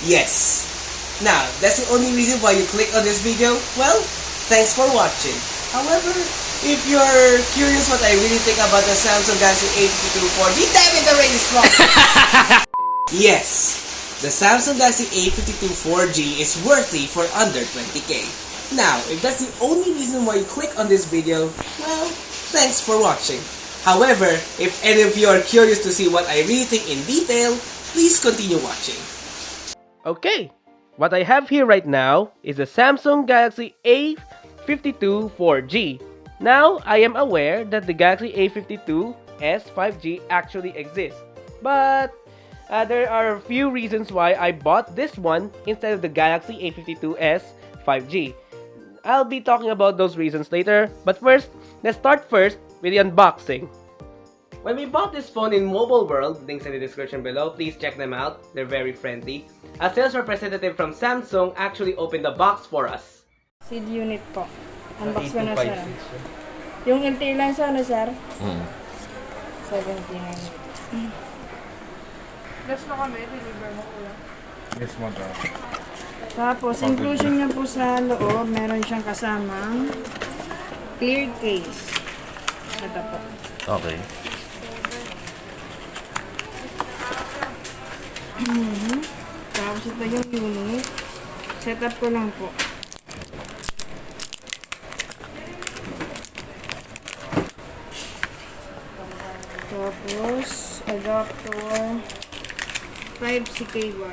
Yes. Now, that's the only reason why you click on this video? Well, thanks for watching. However, if you're curious what I really think about the Samsung Galaxy A52 4G, damn it, the rain is wrong! Yes, the Samsung Galaxy A52 4G is worthy for under 20k. Now, if that's the only reason why you click on this video, well, thanks for watching. However, if any of you are curious to see what I really think in detail, please continue watching. Okay, what I have here right now is the Samsung Galaxy A52 4G. Now, I am aware that the Galaxy A52s 5G actually exists, but there are a few reasons why I bought this one instead of the Galaxy A52s 5G. I'll be talking about those reasons later, but first, let's start first with the unboxing. When we bought this phone in MOBILEWORLD, links in the description below, please check them out, they're very friendly. A sales representative from Samsung actually opened the box for us. Seed unit po. Unbox ko na sir. Yung LTE lang sa ano sir? 79. That's na kami, deliver mo kuya. Yes, mother. Tapos, inclusion niya po sa loob, meron siyang kasamang clear case. Ito po. Okay. Tapos ito yung unit. Setup ko lang po. Tapos, adapter Type-C cable.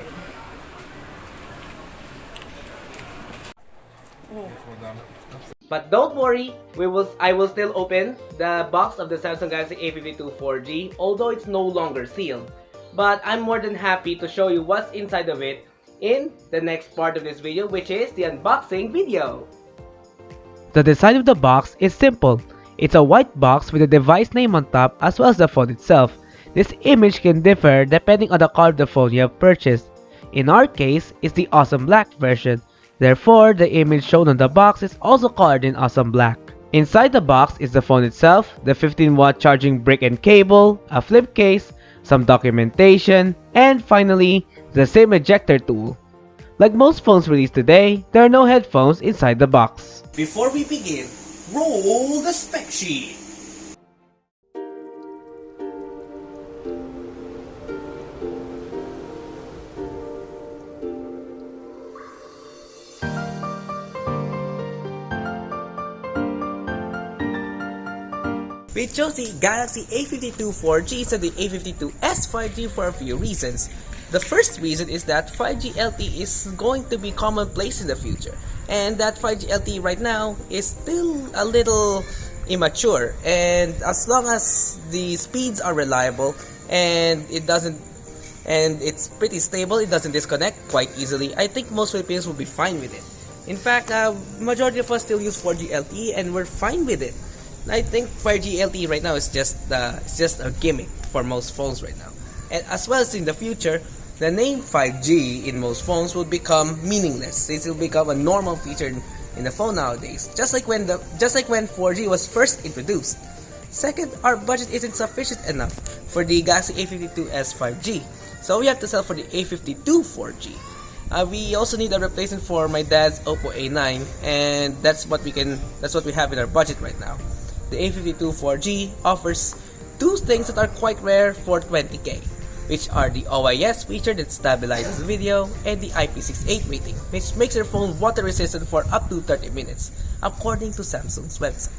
But don't worry, I will still open the box of the Samsung Galaxy A52 4G, although it's no longer sealed. But I'm more than happy to show you what's inside of it in the next part of this video, which is the unboxing video. The design of the box is simple. It's a white box with a device name on top as well as the phone itself. This image can differ depending on the color of the phone you have purchased. In our case, it's the awesome black version. Therefore, the image shown on the box is also colored in awesome black. Inside the box is the phone itself, the 15-watt charging brick and cable, a flip case, some documentation, and finally, the SIM ejector tool. Like most phones released today, there are no headphones inside the box. Before we begin, roll the spec sheet. We chose the Galaxy A52 4G instead of the A52s 5G for a few reasons. The first reason is that 5G LTE is going to be commonplace in the future, and that 5G LTE right now is still a little immature, and as long as the speeds are reliable and it's pretty stable, it doesn't disconnect quite easily, I think most Filipinos will be fine with it. In fact, majority of us still use 4G LTE and we're fine with it. I think 5G LTE right now is just a gimmick for most phones right now. And as well as in the future, the name 5G in most phones will become meaningless. It will become a normal feature in the phone nowadays, just like when 4G was first introduced. Second, our budget isn't sufficient enough for the Galaxy A52s 5G, so we have to sell for the A52 4G. We also need a replacement for my dad's Oppo A9, and that's what we have in our budget right now. The A52 4G offers two things that are quite rare for 20k, which are the OIS feature that stabilizes video and the IP68 rating, which makes your phone water resistant for up to 30 minutes, according to Samsung's website.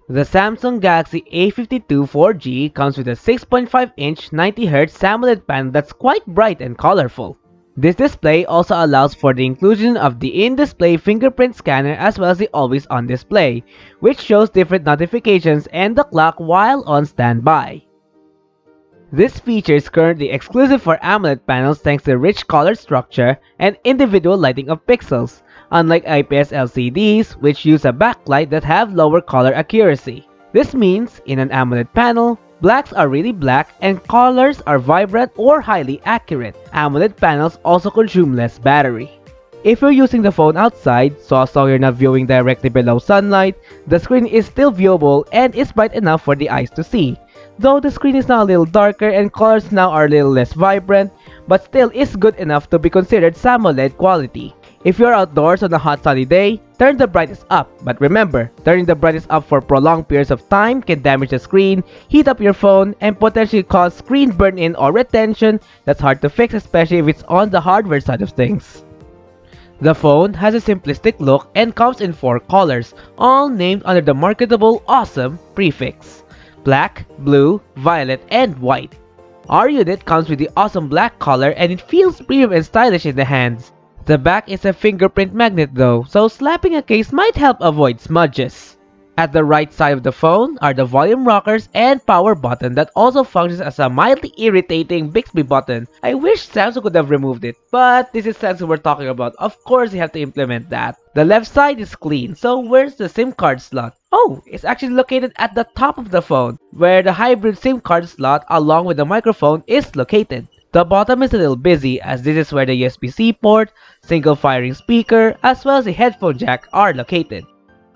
The Samsung Galaxy A52 4G comes with a 6.5-inch 90Hz AMOLED panel that's quite bright and colorful. This display also allows for the inclusion of the in-display fingerprint scanner as well as the always-on display, which shows different notifications and the clock while on standby. This feature is currently exclusive for AMOLED panels thanks to the rich color structure and individual lighting of pixels, unlike IPS LCDs which use a backlight that have lower color accuracy. This means, in an AMOLED panel, blacks are really black and colors are vibrant or highly accurate. AMOLED panels also consume less battery. If you're using the phone outside, so as long you're not viewing directly below sunlight, the screen is still viewable and is bright enough for the eyes to see. Though the screen is now a little darker and colors now are a little less vibrant, but still is good enough to be considered AMOLED quality. If you're outdoors on a hot sunny day, turn the brightness up, but remember, turning the brightness up for prolonged periods of time can damage the screen, heat up your phone, and potentially cause screen burn-in or retention that's hard to fix, especially if it's on the hardware side of things. The phone has a simplistic look and comes in 4 colors, all named under the marketable awesome prefix: black, blue, violet, and white. Our unit comes with the awesome black color and it feels premium and stylish in the hands. The back is a fingerprint magnet though, so slapping a case might help avoid smudges. At the right side of the phone are the volume rockers and power button that also functions as a mildly irritating Bixby button. I wish Samsung could have removed it, but this is Samsung we're talking about. Of course you have to implement that. The left side is clean, so where's the SIM card slot? Oh, it's actually located at the top of the phone, where the hybrid SIM card slot along with the microphone is located. The bottom is a little busy as this is where the USB-C port, single firing speaker, as well as the headphone jack are located.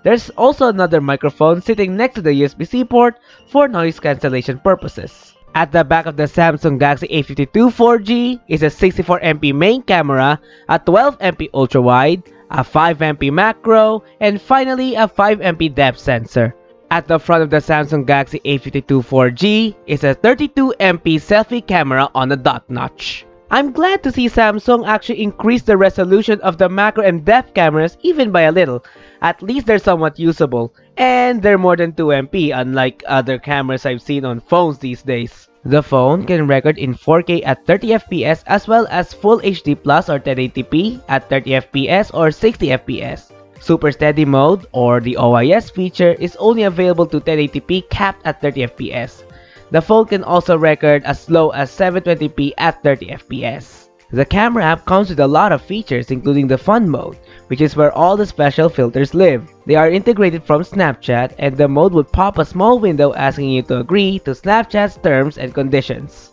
There's also another microphone sitting next to the USB-C port for noise cancellation purposes. At the back of the Samsung Galaxy A52 4G is a 64MP main camera, a 12MP ultra-wide, a 5MP macro, and finally a 5MP depth sensor. At the front of the Samsung Galaxy A52 4G is a 32MP selfie camera on a dot notch. I'm glad to see Samsung actually increase the resolution of the macro and depth cameras even by a little. At least they're somewhat usable, and they're more than 2MP unlike other cameras I've seen on phones these days. The phone can record in 4K at 30fps as well as Full HD Plus or 1080p at 30fps or 60fps. Super Steady Mode or the OIS feature is only available to 1080p capped at 30fps. The phone can also record as low as 720p at 30fps. The camera app comes with a lot of features including the Fun mode, which is where all the special filters live. They are integrated from Snapchat and the mode would pop a small window asking you to agree to Snapchat's terms and conditions.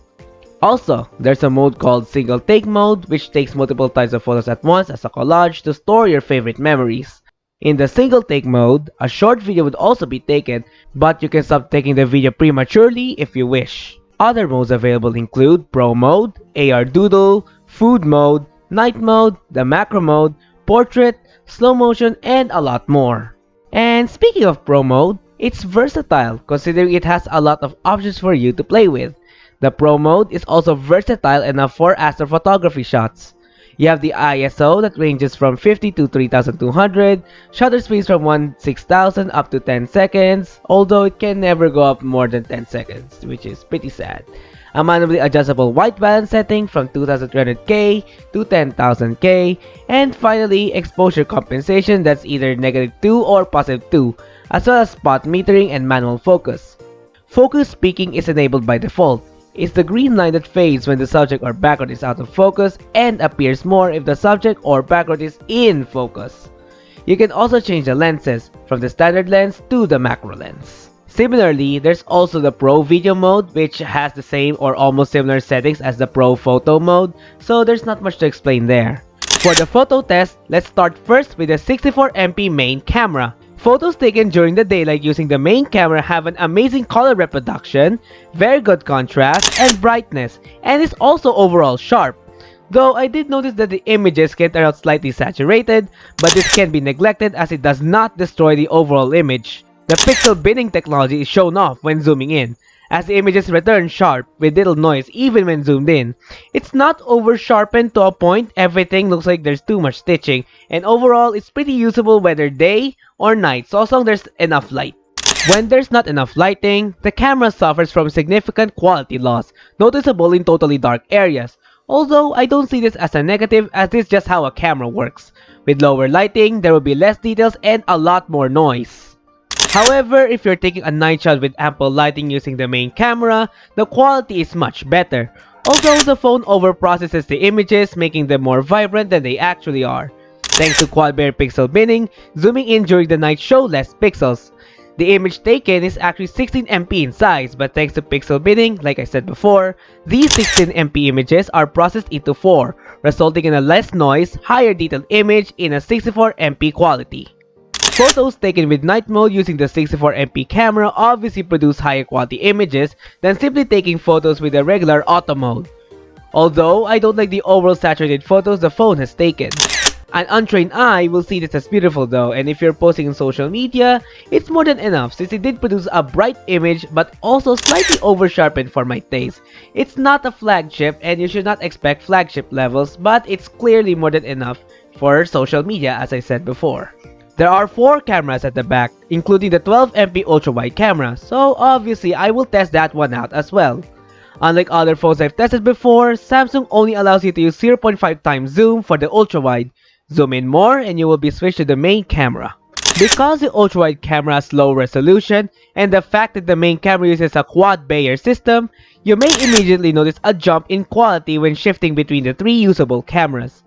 Also, there's a mode called Single Take mode which takes multiple types of photos at once as a collage to store your favorite memories. In the single take mode, a short video would also be taken, but you can stop taking the video prematurely if you wish. Other modes available include Pro mode, AR Doodle, Food mode, Night mode, the Macro mode, Portrait, Slow motion, and a lot more. And speaking of Pro mode, it's versatile considering it has a lot of options for you to play with. The Pro mode is also versatile enough for astrophotography shots. You have the ISO that ranges from 50 to 3200, shutter speeds from 1/6000 up to 10 seconds, although it can never go up more than 10 seconds, which is pretty sad. A manually adjustable white balance setting from 2300K to 10000K, and finally exposure compensation that's either -2 or +2, as well as spot metering and manual focus. Focus peaking is enabled by default. It's the green line that fades when the subject or background is out of focus and appears more if the subject or background is in focus. You can also change the lenses, from the standard lens to the macro lens. Similarly, there's also the Pro Video mode which has the same or almost similar settings as the Pro Photo mode, so there's not much to explain there. For the photo test, let's start first with the 64MP main camera. Photos taken during the daylight using the main camera have an amazing color reproduction, very good contrast, and brightness, and is also overall sharp. Though I did notice that the images can turn out slightly saturated, but this can be neglected as it does not destroy the overall image. The pixel binning technology is shown off when zooming in, as the images return sharp with little noise even when zoomed in. It's not over sharpened to a point everything looks like there's too much stitching, and overall it's pretty usable whether day or night, so as long there's enough light. When there's not enough lighting, the camera suffers from significant quality loss, noticeable in totally dark areas. Although I don't see this as a negative as this is just how a camera works. With lower lighting, there will be less details and a lot more noise. However, if you're taking a night shot with ample lighting using the main camera, the quality is much better. Although the phone overprocesses the images, making them more vibrant than they actually are. Thanks to quad bare pixel binning, zooming in during the night shows less pixels. The image taken is actually 16MP in size, but thanks to pixel binning, like I said before, these 16MP images are processed into 4, resulting in a less noise, higher detailed image in a 64MP quality. Photos taken with night mode using the 64MP camera obviously produce higher quality images than simply taking photos with a regular auto mode. Although, I don't like the overall saturated photos the phone has taken. An untrained eye will see this as beautiful though, and if you're posting on social media, it's more than enough since it did produce a bright image but also slightly over-sharpened for my taste. It's not a flagship and you should not expect flagship levels, but it's clearly more than enough for social media as I said before. There are 4 cameras at the back, including the 12MP ultra-wide camera, so obviously I will test that one out as well. Unlike other phones I've tested before, Samsung only allows you to use 0.5 times zoom for the ultra-wide. Zoom in more and you will be switched to the main camera. Because the ultra-wide camera has low resolution and the fact that the main camera uses a quad Bayer system, you may immediately notice a jump in quality when shifting between the 3 usable cameras.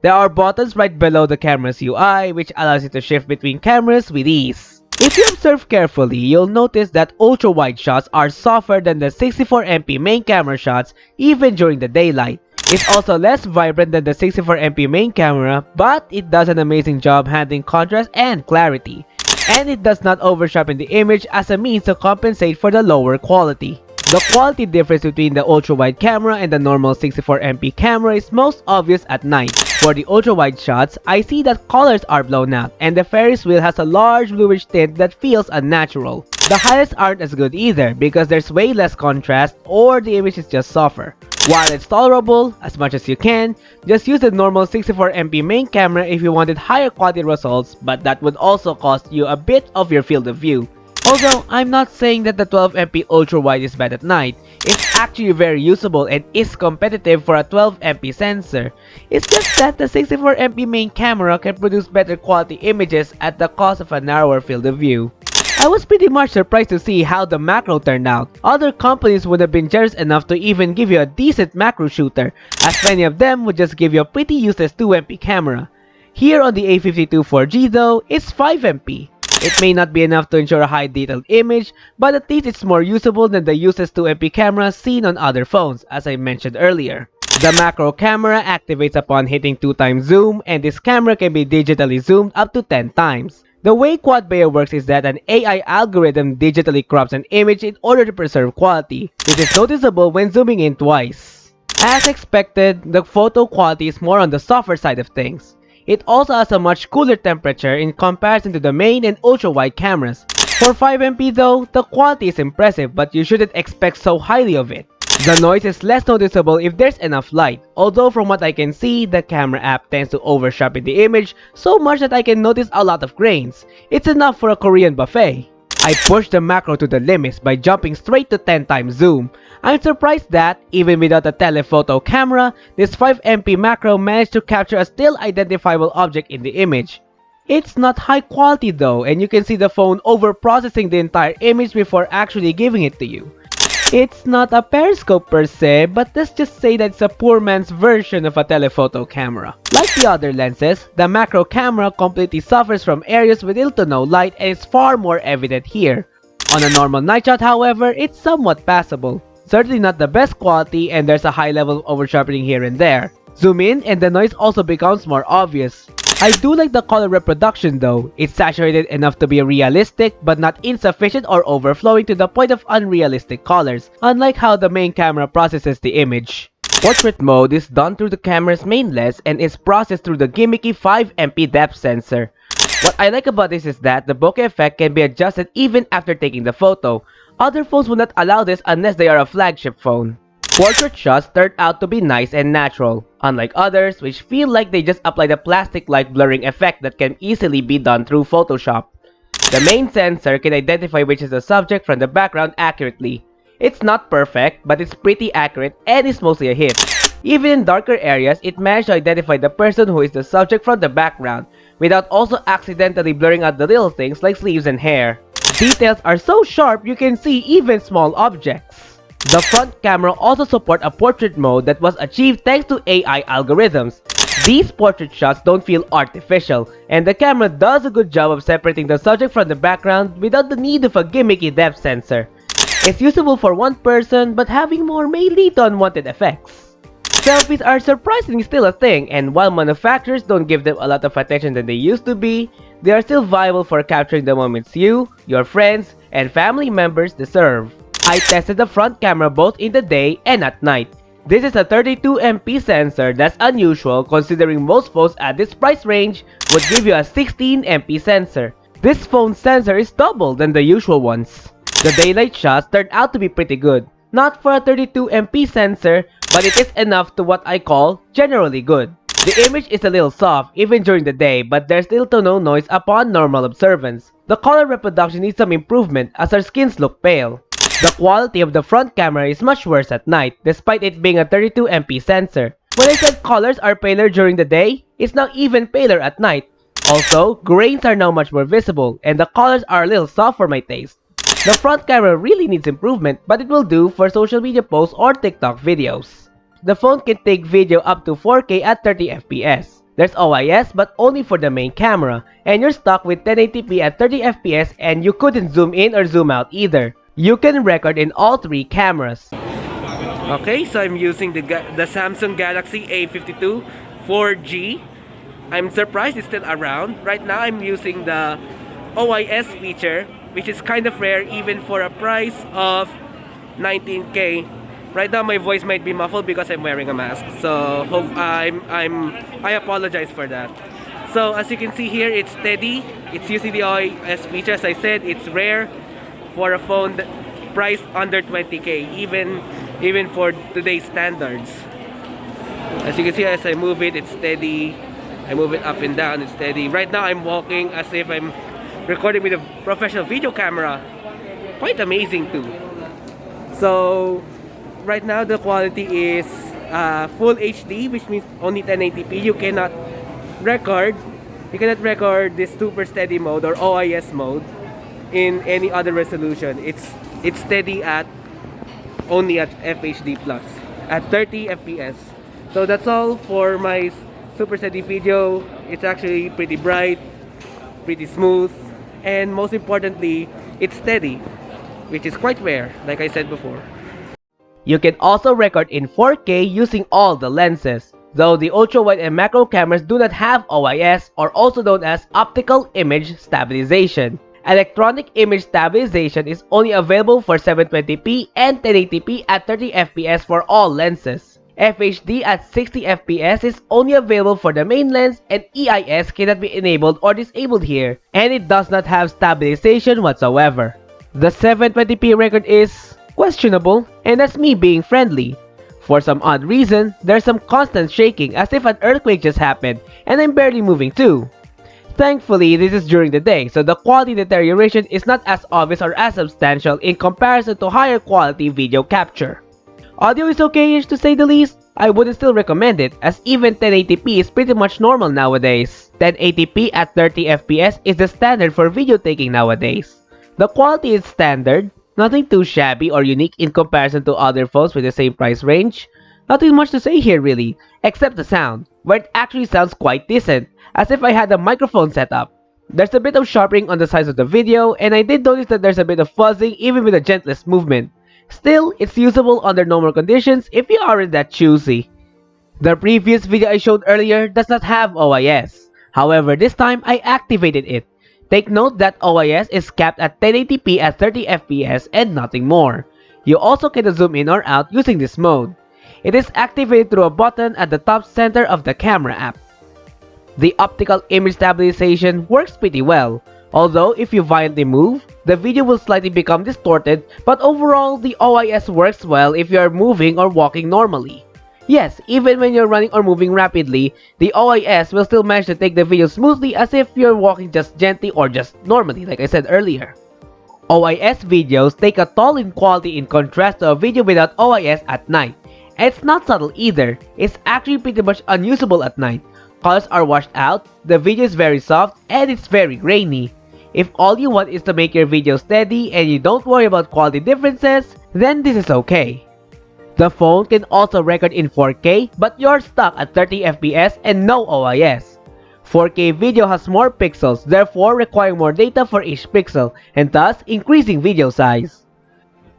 There are buttons right below the camera's UI which allows you to shift between cameras with ease. If you observe carefully, you'll notice that ultra-wide shots are softer than the 64MP main camera shots even during the daylight. It's also less vibrant than the 64MP main camera, but it does an amazing job handling contrast and clarity. And it does not oversharpen the image as a means to compensate for the lower quality. The quality difference between the ultra-wide camera and the normal 64MP camera is most obvious at night. For the ultra-wide shots, I see that colors are blown out, and the Ferris wheel has a large bluish tint that feels unnatural. The highlights aren't as good either because there's way less contrast or the image is just softer. While it's tolerable, as much as you can, just use the normal 64MP main camera if you wanted higher quality results, but that would also cost you a bit of your field of view. Although, I'm not saying that the 12MP ultra-wide is bad at night, it's actually very usable and is competitive for a 12MP sensor. It's just that the 64MP main camera can produce better quality images at the cost of a narrower field of view. I was pretty much surprised to see how the macro turned out. Other companies would have been generous enough to even give you a decent macro shooter, as many of them would just give you a pretty useless 2MP camera. Here on the A52 4G though, it's 5MP. It may not be enough to ensure a high detailed image, but at least it's more usable than the useless 2MP camera seen on other phones, as I mentioned earlier. The macro camera activates upon hitting 2 times zoom, and this camera can be digitally zoomed up to 10 times. The way quad Bayer works is that an AI algorithm digitally crops an image in order to preserve quality. This is noticeable when zooming in twice. As expected, the photo quality is more on the softer side of things. It also has a much cooler temperature in comparison to the main and ultra-wide cameras. For 5MP though, the quality is impressive but you shouldn't expect so highly of it. The noise is less noticeable if there's enough light, although from what I can see, the camera app tends to over-sharpen the image so much that I can notice a lot of grains. It's enough for a Korean buffet. I pushed the macro to the limits by jumping straight to 10 times zoom. I'm surprised that, even without a telephoto camera, this 5MP macro managed to capture a still identifiable object in the image. It's not high quality though, and you can see the phone over-processing the entire image before actually giving it to you. It's not a periscope per se, but let's just say that it's a poor man's version of a telephoto camera. Like the other lenses, the macro camera completely suffers from areas with little to no light and is far more evident here. On a normal night shot however, it's somewhat passable. Certainly not the best quality and there's a high level of over-sharpening here and there. Zoom in and the noise also becomes more obvious. I do like the color reproduction though. It's saturated enough to be realistic but not insufficient or overflowing to the point of unrealistic colors, unlike how the main camera processes the image. Portrait mode is done through the camera's main lens and is processed through the gimmicky 5MP depth sensor. What I like about this is that the bokeh effect can be adjusted even after taking the photo. Other phones will not allow this unless they are a flagship phone. Portrait shots turned out to be nice and natural, unlike others which feel like they just applied a plastic light blurring effect that can easily be done through Photoshop. The main sensor can identify which is the subject from the background accurately. It's not perfect, but it's pretty accurate and is mostly a hit. Even in darker areas, it managed to identify the person who is the subject from the background, without also accidentally blurring out the little things like sleeves and hair. Details are so sharp you can see even small objects. The front camera also supports a portrait mode that was achieved thanks to AI algorithms. These portrait shots don't feel artificial, and the camera does a good job of separating the subject from the background without the need of a gimmicky depth sensor. It's usable for one person, but having more may lead to unwanted effects. Selfies are surprisingly still a thing, and while manufacturers don't give them a lot of attention than they used to be, they are still viable for capturing the moments you, your friends, and family members deserve. I tested the front camera both in the day and at night. This is a 32MP sensor that's unusual considering most phones at this price range would give you a 16MP sensor. This phone's sensor is double than the usual ones. The daylight shots turned out to be pretty good. Not for a 32MP sensor, but it is enough to what I call generally good. The image is a little soft even during the day, but there's little to no noise upon normal observance. The color reproduction needs some improvement as our skins look pale. The quality of the front camera is much worse at night, despite it being a 32MP sensor. When I said colors are paler during the day, it's now even paler at night. Also, grains are now much more visible, and the colors are a little soft for my taste. The front camera really needs improvement, but it will do for social media posts or TikTok videos. The phone can take video up to 4K at 30fps. There's OIS but only for the main camera, and you're stuck with 1080p at 30fps and you couldn't zoom in or zoom out either. You can record in all three cameras. Okay, so I'm using the Samsung Galaxy A52 4G. I'm surprised it's still around. Right now I'm using the OIS feature, which is kind of rare even for a price of 19K. Right now my voice might be muffled because I'm wearing a mask. So I apologize for that. So as you can see here, it's steady. It's using the OIS feature. As I said, it's rare for a phone priced under 20K, even for today's standards. As you can see, as I move it, it's steady. I move it up and down, it's steady. Right now I'm walking as if I'm recording with a professional video camera. Quite amazing too. So right now the quality is full HD, which means only 1080p. You cannot record this super steady mode or OIS mode in any other resolution. It's steady only at FHD plus at 30 fps. So that's all for my super steady video. It's actually pretty bright, pretty smooth, and most importantly, it's steady, which is quite rare, like I said before. You can also record in 4K using all the lenses, though the ultra-wide and macro cameras do not have OIS, or also known as optical image stabilization. Electronic image stabilization is only available for 720p and 1080p at 30fps for all lenses. FHD at 60fps is only available for the main lens, and EIS cannot be enabled or disabled here, and it does not have stabilization whatsoever. The 720p record is questionable, and that's me being friendly. For some odd reason, there's some constant shaking as if an earthquake just happened, and I'm barely moving too. Thankfully, this is during the day, so the quality deterioration is not as obvious or as substantial in comparison to higher quality video capture. Audio is okay-ish to say the least. I wouldn't still recommend it, as even 1080p is pretty much normal nowadays. 1080p at 30fps is the standard for video taking nowadays. The quality is standard, nothing too shabby or unique in comparison to other phones with the same price range. Nothing much to say here really, except the sound, where it actually sounds quite decent, as if I had a microphone set up. There's a bit of sharpening on the sides of the video, and I did notice that there's a bit of fuzzing even with the gentlest movement. Still, it's usable under normal conditions if you aren't that choosy. The previous video I showed earlier does not have OIS. However, this time I activated it. Take note that OIS is capped at 1080p at 30fps and nothing more. You also can zoom in or out using this mode. It is activated through a button at the top center of the camera app. The optical image stabilization works pretty well, although if you violently move, the video will slightly become distorted, but overall the OIS works well if you are moving or walking normally. Yes, even when you're running or moving rapidly, the OIS will still manage to take the video smoothly as if you're walking just gently or just normally, like I said earlier. OIS videos take a toll in quality in contrast to a video without OIS at night. And it's not subtle either, it's actually pretty much unusable at night. Colors are washed out, the video is very soft, and it's very grainy. If all you want is to make your video steady and you don't worry about quality differences, then this is okay. The phone can also record in 4K, but you're stuck at 30 FPS and no OIS. 4K video has more pixels, therefore requiring more data for each pixel, and thus increasing video size.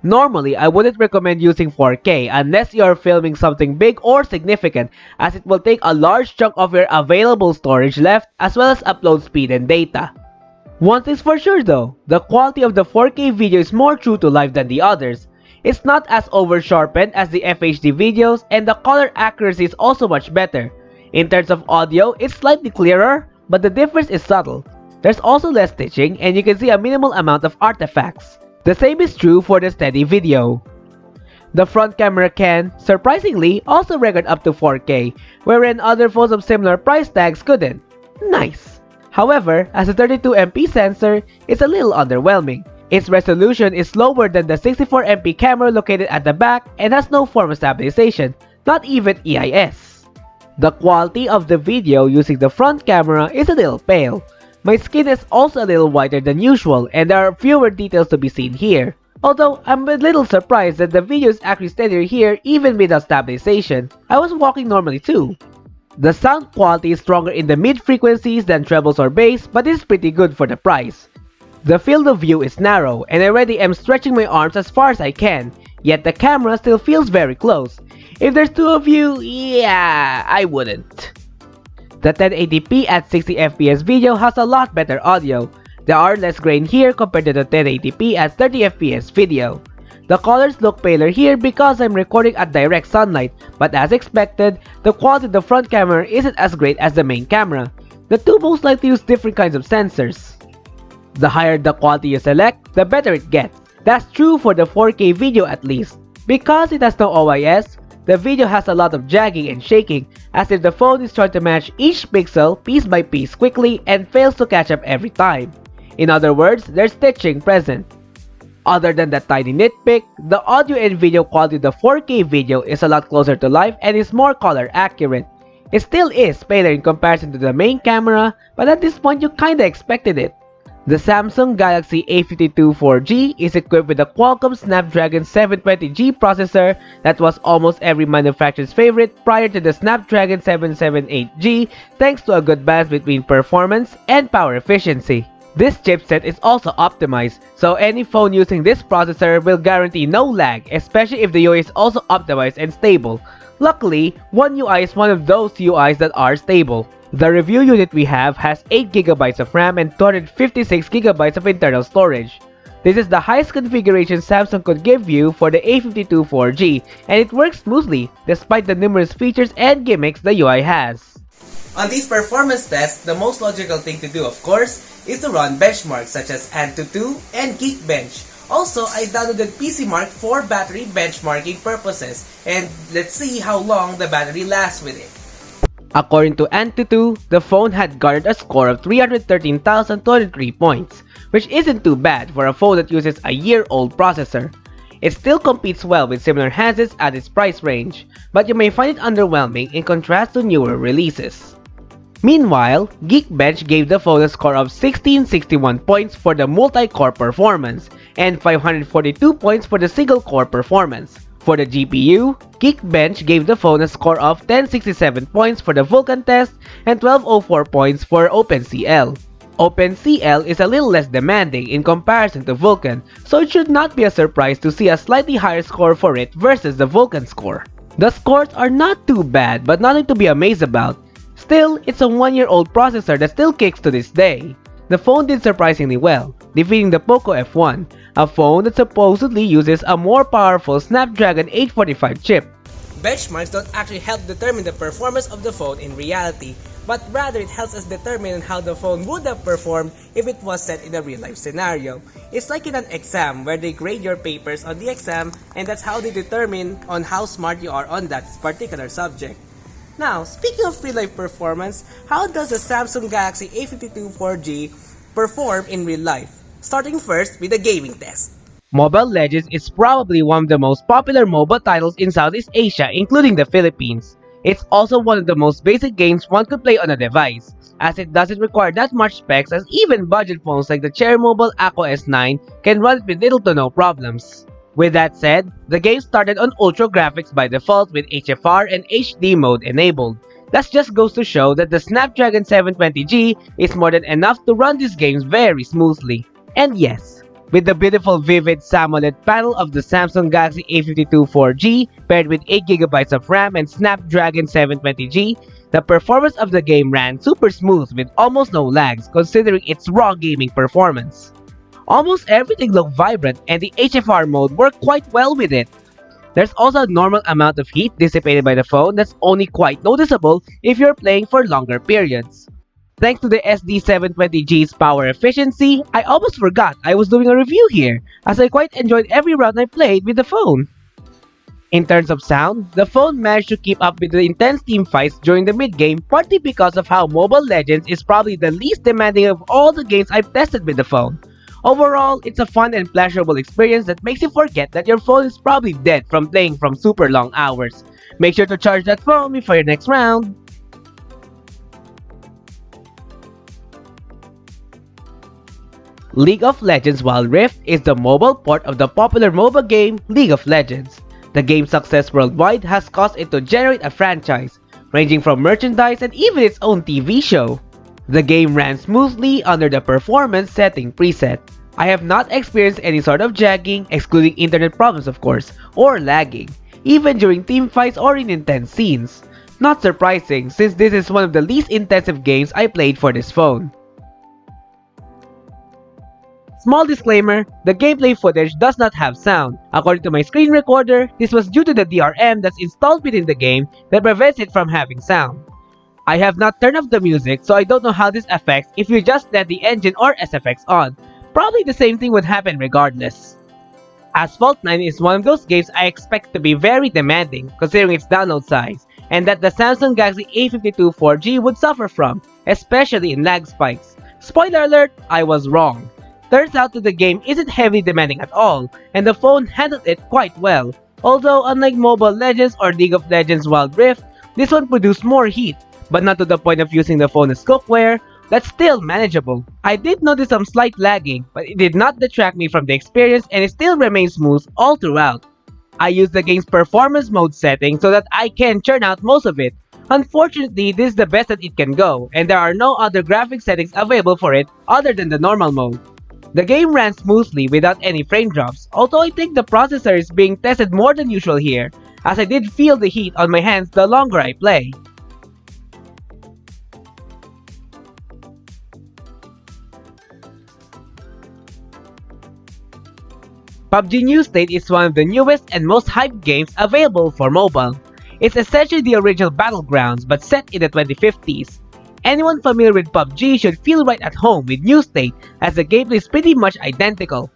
Normally, I wouldn't recommend using 4K unless you are filming something big or significant, as it will take a large chunk of your available storage left, as well as upload speed and data. One thing's for sure though, the quality of the 4K video is more true to life than the others. It's not as over-sharpened as the FHD videos, and the color accuracy is also much better. In terms of audio, it's slightly clearer, but the difference is subtle. There's also less stitching, and you can see a minimal amount of artifacts. The same is true for the steady video. The front camera can, surprisingly, also record up to 4K, wherein other phones of similar price tags couldn't. Nice! However, as a 32MP sensor, it's a little underwhelming. Its resolution is lower than the 64MP camera located at the back and has no form of stabilization, not even EIS. The quality of the video using the front camera is a little pale. My skin is also a little whiter than usual, and there are fewer details to be seen here. Although, I'm a little surprised that the video is actually steadier here even without stabilization. I was walking normally too. The sound quality is stronger in the mid frequencies than trebles or bass, but it's pretty good for the price. The field of view is narrow, and I already am stretching my arms as far as I can, yet the camera still feels very close. If there's two of you, yeah, I wouldn't. The 1080p at 60fps video has a lot better audio. There are less grain here compared to the 1080p at 30fps video. The colors look paler here because I'm recording at direct sunlight, but as expected, the quality of the front camera isn't as great as the main camera. The two most likely use different kinds of sensors. The higher the quality you select, the better it gets. That's true for the 4K video at least. Because it has no OIS, the video has a lot of jagging and shaking, as if the phone is trying to match each pixel piece by piece quickly and fails to catch up every time. In other words, there's stitching present. Other than that tiny nitpick, the audio and video quality of the 4K video is a lot closer to life and is more color accurate. It still is paler in comparison to the main camera, but at this point you kinda expected it. The Samsung Galaxy A52 4G is equipped with a Qualcomm Snapdragon 720G processor that was almost every manufacturer's favorite prior to the Snapdragon 778G, thanks to a good balance between performance and power efficiency. This chipset is also optimized, so any phone using this processor will guarantee no lag, especially if the UI is also optimized and stable. Luckily, One UI is one of those UIs that are stable. The review unit we have has 8GB of RAM and 256GB of internal storage. This is the highest configuration Samsung could give you for the A52 4G, and it works smoothly despite the numerous features and gimmicks the UI has. On these performance tests, the most logical thing to do, of course, is to run benchmarks such as AnTuTu and Geekbench. Also, I downloaded PCMark for battery benchmarking purposes, and let's see how long the battery lasts with it. According to AnTuTu, the phone had garnered a score of 313,203 points, which isn't too bad for a phone that uses a year-old processor. It still competes well with similar handsets at its price range, but you may find it underwhelming in contrast to newer releases. Meanwhile, Geekbench gave the phone a score of 1661 points for the multi-core performance, and 542 points for the single-core performance. For the GPU, Geekbench gave the phone a score of 1067 points for the Vulkan test and 1204 points for OpenCL. OpenCL is a little less demanding in comparison to Vulkan, so it should not be a surprise to see a slightly higher score for it versus the Vulkan score. The scores are not too bad, but nothing to be amazed about. Still, it's a one-year-old processor that still kicks to this day. The phone did surprisingly well, defeating the Poco F1, a phone that supposedly uses a more powerful Snapdragon 845 chip. Benchmarks don't actually help determine the performance of the phone in reality, but rather it helps us determine how the phone would have performed if it was set in a real-life scenario. It's like in an exam where they grade your papers on the exam, and that's how they determine on how smart you are on that particular subject. Now, speaking of real-life performance, how does the Samsung Galaxy A52 4G perform in real life? Starting first with the gaming test. Mobile Legends is probably one of the most popular mobile titles in Southeast Asia, including the Philippines. It's also one of the most basic games one could play on a device, as it doesn't require that much specs, as even budget phones like the Cherry Mobile Aqua S9 can run it with little to no problems. With that said, the game started on ultra graphics by default with HFR and HD mode enabled. That just goes to show that the Snapdragon 720G is more than enough to run these games very smoothly. And yes, with the beautiful vivid AMOLED panel of the Samsung Galaxy A52 4G paired with 8GB of RAM and Snapdragon 720G, the performance of the game ran super smooth with almost no lags considering its raw gaming performance. Almost everything looked vibrant and the HFR mode worked quite well with it. There's also a normal amount of heat dissipated by the phone that's only quite noticeable if you're playing for longer periods. Thanks to the SD720G's power efficiency, I almost forgot I was doing a review here, as I quite enjoyed every round I played with the phone. In terms of sound, the phone managed to keep up with the intense team fights during the mid-game partly because of how Mobile Legends is probably the least demanding of all the games I've tested with the phone. Overall, it's a fun and pleasurable experience that makes you forget that your phone is probably dead from playing from super long hours. Make sure to charge that phone before your next round. League of Legends Wild Rift is the mobile port of the popular MOBA game League of Legends. The game's success worldwide has caused it to generate a franchise, ranging from merchandise and even its own TV show. The game ran smoothly under the performance setting preset. I have not experienced any sort of jagging, excluding internet problems of course, or lagging, even during team fights or in intense scenes. Not surprising since this is one of the least intensive games I played for this phone. Small disclaimer, the gameplay footage does not have sound. According to my screen recorder, this was due to the DRM that's installed within the game that prevents it from having sound. I have not turned off the music, so I don't know how this affects if you just let the engine or SFX on. Probably the same thing would happen regardless. Asphalt 9 is one of those games I expect to be very demanding considering its download size, and that the Samsung Galaxy A52 4G would suffer from, especially in lag spikes. Spoiler alert, I was wrong. Turns out that the game isn't heavily demanding at all, and the phone handled it quite well. Although unlike Mobile Legends or League of Legends Wild Rift, this one produced more heat, but not to the point of using the phone as cookware. That's still manageable. I did notice some slight lagging, but it did not detract me from the experience and it still remains smooth all throughout. I used the game's performance mode setting so that I can churn out most of it. Unfortunately, this is the best that it can go, and there are no other graphic settings available for it other than the normal mode. The game ran smoothly without any frame drops, although I think the processor is being tested more than usual here, as I did feel the heat on my hands the longer I play. PUBG New State is one of the newest and most hyped games available for mobile. It's essentially the original Battlegrounds but set in the 2050s. Anyone familiar with PUBG should feel right at home with New State as the gameplay is pretty much identical.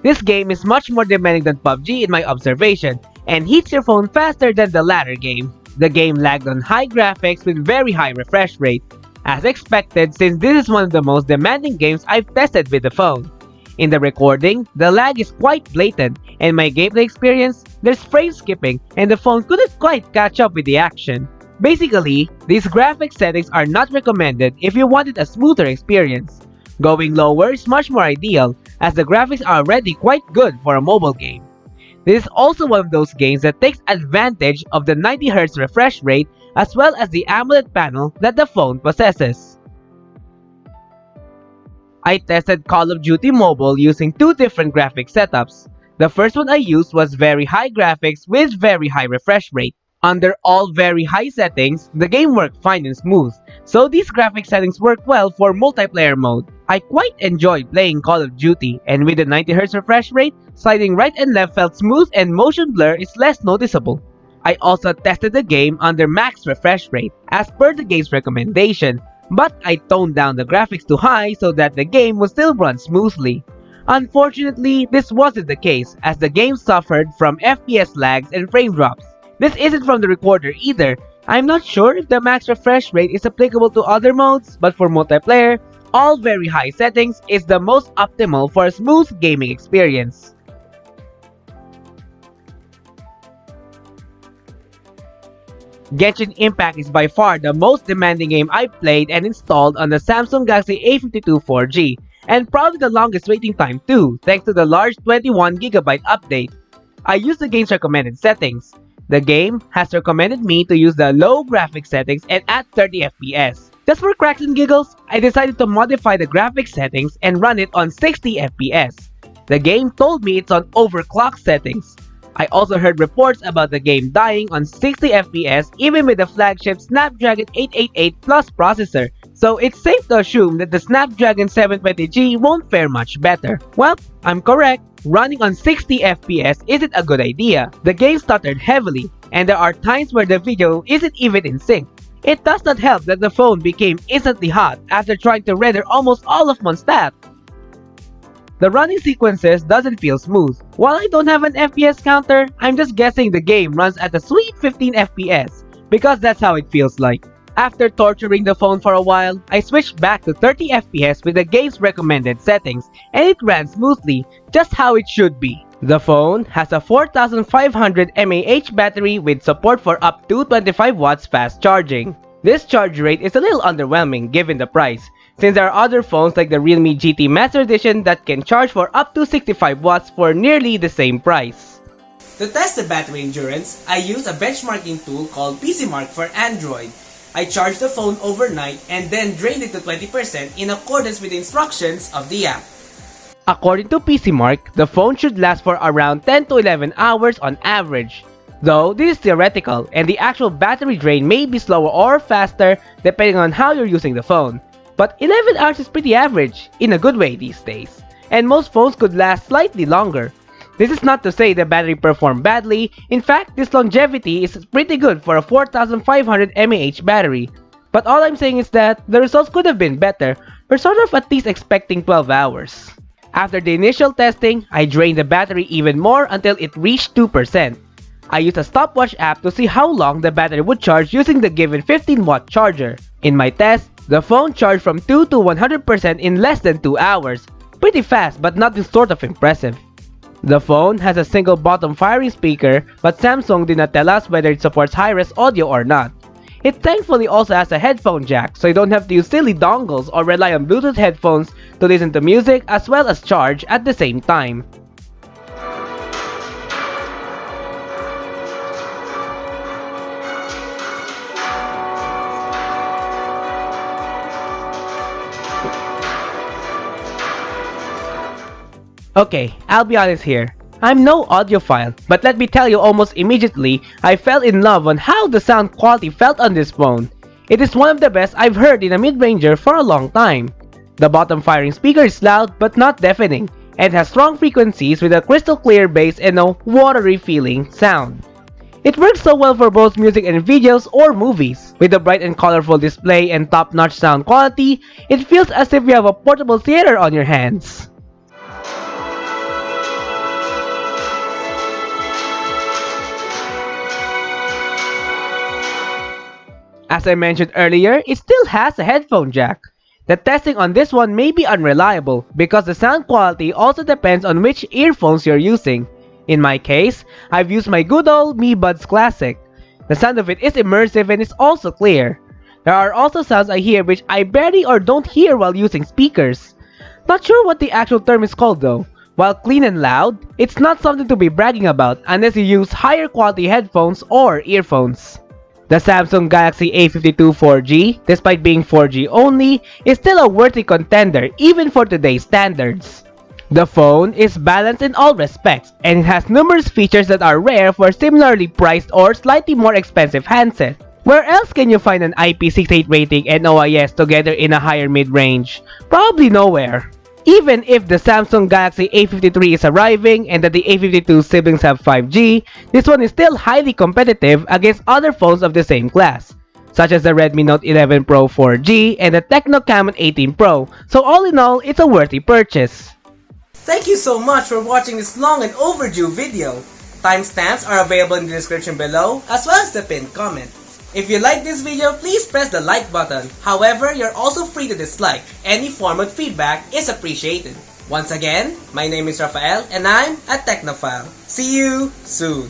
This game is much more demanding than PUBG in my observation and heats your phone faster than the latter game. The game lagged on high graphics with very high refresh rate, as expected since this is one of the most demanding games I've tested with the phone. In the recording, the lag is quite blatant, and in my gameplay experience, there's frame skipping and the phone couldn't quite catch up with the action. Basically, these graphic settings are not recommended if you wanted a smoother experience. Going lower is much more ideal, as the graphics are already quite good for a mobile game. This is also one of those games that takes advantage of the 90Hz refresh rate as well as the AMOLED panel that the phone possesses. I tested Call of Duty Mobile using two different graphic setups. The first one I used was very high graphics with very high refresh rate. Under all very high settings, the game worked fine and smooth, so these graphic settings work well for multiplayer mode. I quite enjoyed playing Call of Duty, and with the 90Hz refresh rate, sliding right and left felt smooth and motion blur is less noticeable. I also tested the game under max refresh rate, as per the game's recommendation, but I toned down the graphics to high so that the game would still run smoothly. Unfortunately, this wasn't the case, as the game suffered from FPS lags and frame drops. This isn't from the recorder either. I'm not sure if the max refresh rate is applicable to other modes, but for multiplayer, all very high settings is the most optimal for a smooth gaming experience. Genshin Impact is by far the most demanding game I've played and installed on the Samsung Galaxy A52 4G, and probably the longest waiting time too, thanks to the large 21GB update. I use the game's recommended settings. The game has recommended me to use the low graphics settings and at 30 FPS. Just for cracks and giggles, I decided to modify the graphics settings and run it on 60 FPS. The game told me it's on overclock settings. I also heard reports about the game dying on 60 FPS even with the flagship Snapdragon 888 Plus processor, so it's safe to assume that the Snapdragon 720G won't fare much better. Well, I'm correct. Running on 60 FPS isn't a good idea. The game stuttered heavily, and there are times where the video isn't even in sync. It does not help that the phone became instantly hot after trying to render almost all of Mondstadt. The running sequences doesn't feel smooth. While I don't have an FPS counter, I'm just guessing the game runs at a sweet 15 FPS, because that's how it feels like. After torturing the phone for a while, I switched back to 30 FPS with the game's recommended settings, and it ran smoothly, just how it should be. The phone has a 4500 mAh battery with support for up to 25 watts fast charging. This charge rate is a little underwhelming given the price, since there are other phones like the Realme GT Master Edition that can charge for up to 65 watts for nearly the same price. To test the battery endurance, I use a benchmarking tool called PCMark for Android. I charged the phone overnight and then drained it to 20% in accordance with the instructions of the app. According to PCMark, the phone should last for around 10 to 11 hours on average. Though this is theoretical and the actual battery drain may be slower or faster depending on how you're using the phone. But 11 hours is pretty average, in a good way these days, and most phones could last slightly longer. This is not to say the battery performed badly. In fact, this longevity is pretty good for a 4500 mAh battery. But all I'm saying is that the results could have been better. We're sort of at least expecting 12 hours. After the initial testing, I drained the battery even more until it reached 2%. I used a stopwatch app to see how long the battery would charge using the given 15-watt charger. In my test, the phone charged from 2 to 100% in less than 2 hours. Pretty fast but nothing sort of impressive. The phone has a single bottom firing speaker, but Samsung did not tell us whether it supports high-res audio or not. It thankfully also has a headphone jack, so you don't have to use silly dongles or rely on Bluetooth headphones to listen to music as well as charge at the same time. Okay, I'll be honest here. I'm no audiophile, but let me tell you almost immediately, I fell in love on how the sound quality felt on this phone. It is one of the best I've heard in a mid-ranger for a long time. The bottom firing speaker is loud but not deafening, and has strong frequencies with a crystal clear bass and a watery feeling sound. It works so well for both music and videos or movies. With a bright and colorful display and top-notch sound quality, it feels as if you have a portable theater on your hands. As I mentioned earlier, it still has a headphone jack. The testing on this one may be unreliable because the sound quality also depends on which earphones you're using. In my case, I've used my good old Mi Buds Classic. The sound of it is immersive and is also clear. There are also sounds I hear which I barely or don't hear while using speakers. Not sure what the actual term is called though. While clean and loud, it's not something to be bragging about unless you use higher quality headphones or earphones. The Samsung Galaxy A52 4G, despite being 4G only, is still a worthy contender even for today's standards. The phone is balanced in all respects, and it has numerous features that are rare for similarly priced or slightly more expensive handset. Where else can you find an IP68 rating and OIS together in a higher mid-range? Probably nowhere. Even if the Samsung Galaxy A53 is arriving and that the A52 siblings have 5G, this one is still highly competitive against other phones of the same class, such as the Redmi Note 11 Pro 4G and the Technophile 18 Pro, so all in all, it's a worthy purchase. Thank you so much for watching this long and overdue video. Timestamps are available in the description below, as well as the pinned comment. If you like this video, please press the like button. However, you're also free to dislike. Any form of feedback is appreciated. Once again, my name is Raphael and I'm a Technophile. See you soon!